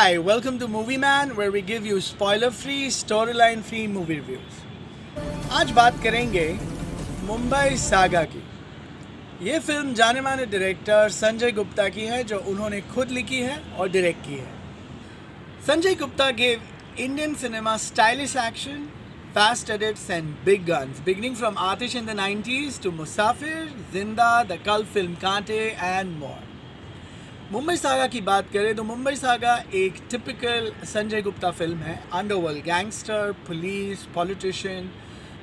Hi, welcome to Movie Man, where we give you spoiler-free, storyline-free movie reviews. आज बात करेंगे Mumbai Saga की। ये फिल्म जाने माने डायरेक्टर संजय गुप्ता की है, जो उन्होंने खुद लिखी है और डायरेक्ट की है। Sanjay Gupta gave Indian cinema stylish action, fast edits and big guns, beginning from Aatish in the 90s to Musafir, Zinda, the cult film Kaante and more. Mumbai Saga की बात करें तो मुंबई सागा एक टिपिकल संजय गुप्ता फिल्म है। Underworld gangster, police, politician,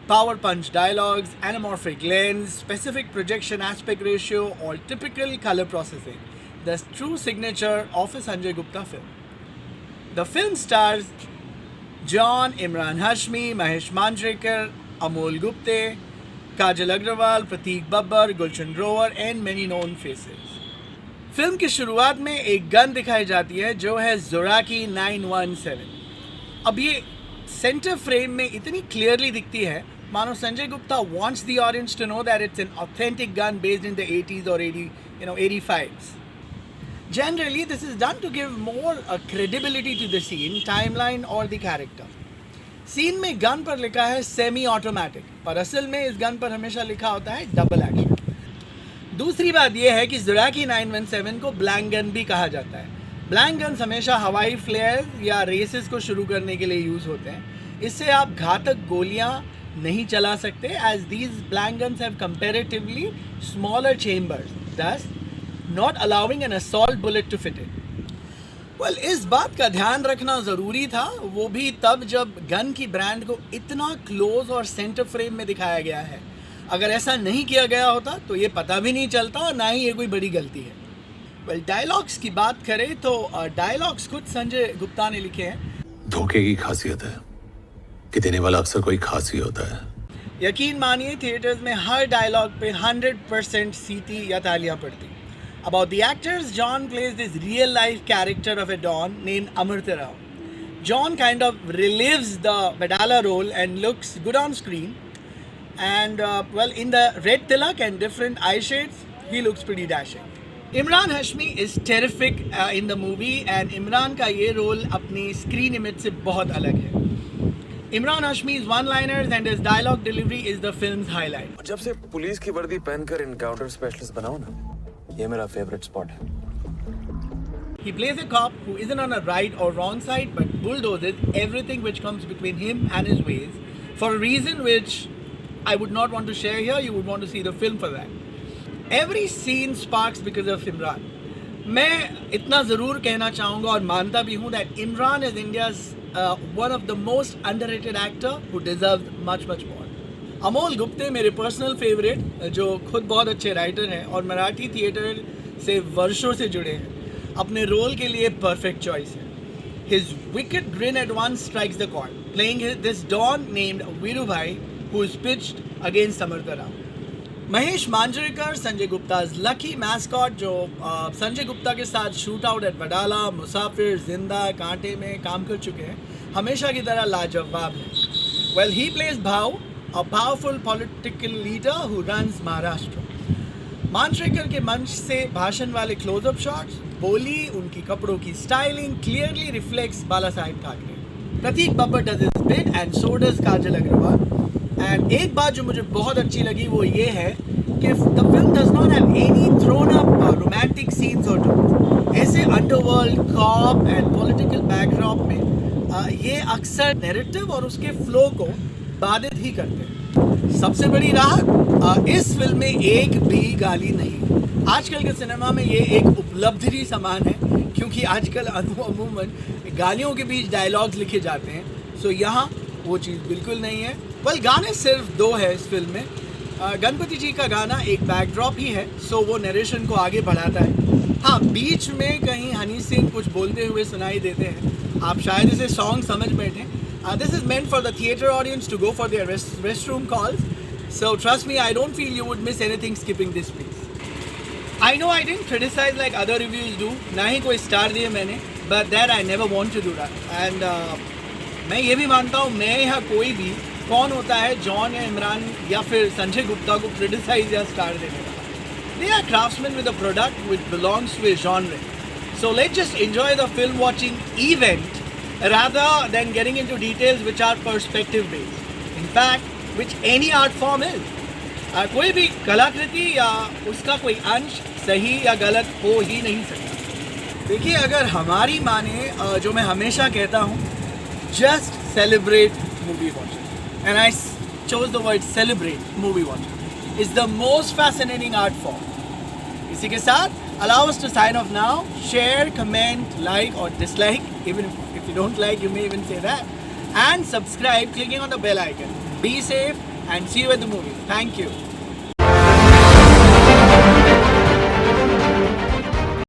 power punch dialogues, anamorphic lens, specific projection aspect ratio और typical colour processing, the true signature of a Sanjay Gupta film. The film stars John, Imran Hashmi, Mahesh Manjrekar, Amol Gupte, Kajal Aggarwal, Prateik Babbar, Gulshan Grover and many known faces. Film की शुरुआत में एक gun दिखाई जाती है जो है ज़ोराकी 917। अब ये सेंटर फ्रेम में इतनी क्लियरली दिखती है मानो Sanjay Gupta wants the audience to know that it's an authentic gun based in the 80s or 85s. Generally, this is done to give more credibility to the scene, timeline or the character. Scene में gun पर लिखा है semi automatic, पर असल में इस gun पर हमेशा लिखा होता है डबल एक्शन। दूसरी बात यह है कि ज़ोराकी 917 को ब्लैंक गन भी कहा जाता है। ब्लैंक गन्स हमेशा हवाई फ्लेयर या रेसेस को शुरू करने के लिए यूज़ होते हैं। इससे आप घातक गोलियां नहीं चला सकते, as these blank guns have comparatively smaller chambers, thus not allowing an assault bullet to fit in. Well, इस बात का ध्यान रखना ज़रूरी था, वो भी तब जब गन की ब्रांड को इतना क्लोज और सेंटर फ्रेम में दिखाया गया है। अगर ऐसा नहीं किया गया होता तो ये पता भी नहीं चलता और ना ही ये कोई बड़ी गलती है। वेल, डायलॉग्स की बात करें तो डायलॉग्स खुद संजय गुप्ता ने लिखे हैं। धोखे की खासियत है कि देने वाला अक्सर कोई खास ही होता है। यकीन मानिए, थिएटर्स में हर डायलॉग पे 100% सीटी या तालियां पड़ती। About the actors, John plays this real-life character of a Don named Amrita Rao. John kind of relives the Badala role and looks good on screen. And in the red tilak and different eye shades, he looks pretty dashing. Imran Hashmi is terrific in the movie, and Imran का ये role अपनी screen image से बहुत अलग है। Imran Hashmi's one-liners and his dialogue delivery is the film's highlight. जब से police की वर्दी पहनकर इनकाउंटर स्पेशलिस्ट बनाओ ना, ये मेरा फेवरेट स्पॉट है। He plays a cop who isn't on a right or wrong side, but bulldozes everything which comes between him and his ways for a reason which I would not want to share here. You would want to see the film for that. Every scene sparks because of Imran. मैं इतना ज़रूर कहना चाहूँगा और मानता भी हूँ that Imran is India's one of the most underrated actor who deserves much more. Amol Gupte मेरे पर्सनल फेवरेट, जो खुद बहुत अच्छे राइटर हैं और मराठी थिएटर से वर्षों से जुड़े हैं, अपने रोल के लिए परफेक्ट चॉइस है। His wicked grin at once strikes the chord, playing this Don named Virubhai, who is pitched against Amrita Rao. Mahesh Manjrekar, Sanjay Gupta's lucky mascot, जो संजय गुप्ता के साथ शूट आउट एट वडाला, मुसाफिर, जिंदा, कांटे में काम कर चुके हैं, हमेशा की तरह लाजवाब है। Well, he plays Bhau, a powerful political leader who runs Maharashtra. Manjrekar के मंच से भाषण वाले क्लोजअप शॉट्स, बोली, उनकी कपड़ों की styling clearly reflects Bala Saheb Thackeray. Prateik Babbar does his bit and so does Kajal Aggarwal. And एक बात जो मुझे बहुत अच्छी लगी वो ये है कि the film does not have any thrown up romantic scenes और टोन्स। ऐसे underworld, cop and political backdrop में ये अक्सर नैरेटिव और उसके फ्लो को बाधित ही करते हैं। सबसे बड़ी राहत, इस फिल्म में एक भी गाली नहीं। आजकल के सिनेमा में ये एक उपलब्धि समान है, क्योंकि आजकल अमूमन गालियों के बीच डायलॉग्स लिखे जाते हैं। सो यहाँ वो चीज़ बिल्कुल नहीं है। वेल, गाने सिर्फ 2 है इस फिल्म में। गणपति जी का गाना एक बैकड्रॉप ही है, सो वो नरेशन को आगे बढ़ाता है। हाँ, बीच में कहीं हनी सिंह कुछ बोलते हुए सुनाई देते हैं, आप शायद इसे सॉन्ग समझ बैठें। This is meant for the theater audience to go for their restroom calls. So trust me, I don't feel you would miss anything skipping this piece. I know I didn't criticize like other reviews do. ना ही कोई star दिए मैंने, but that I never want to do that. And मैं ये भी मानता हूँ, मैं या कोई भी कौन होता है जॉन या इमरान या फिर संजय गुप्ता को क्रिटिसाइज या स्टार देने का। They are craftsmen with a product which belongs to a genre. So let's just enjoy the film watching event rather than getting into details which are perspective based. In fact, which any art form is. कोई भी कलाकृति या उसका कोई अंश सही या गलत हो ही नहीं सकता. देखिए, अगर हमारी माने जो मैं हमेशा कहता हूँ, just celebrate movie watching. And I chose the word celebrate movie watching. It's the most fascinating art form. इसी के साथ allow us to sign off now. Share, comment, like or dislike. Even if you don't like, you may even say that. And subscribe clicking on the bell icon. Be safe and see you at the movie. Thank you.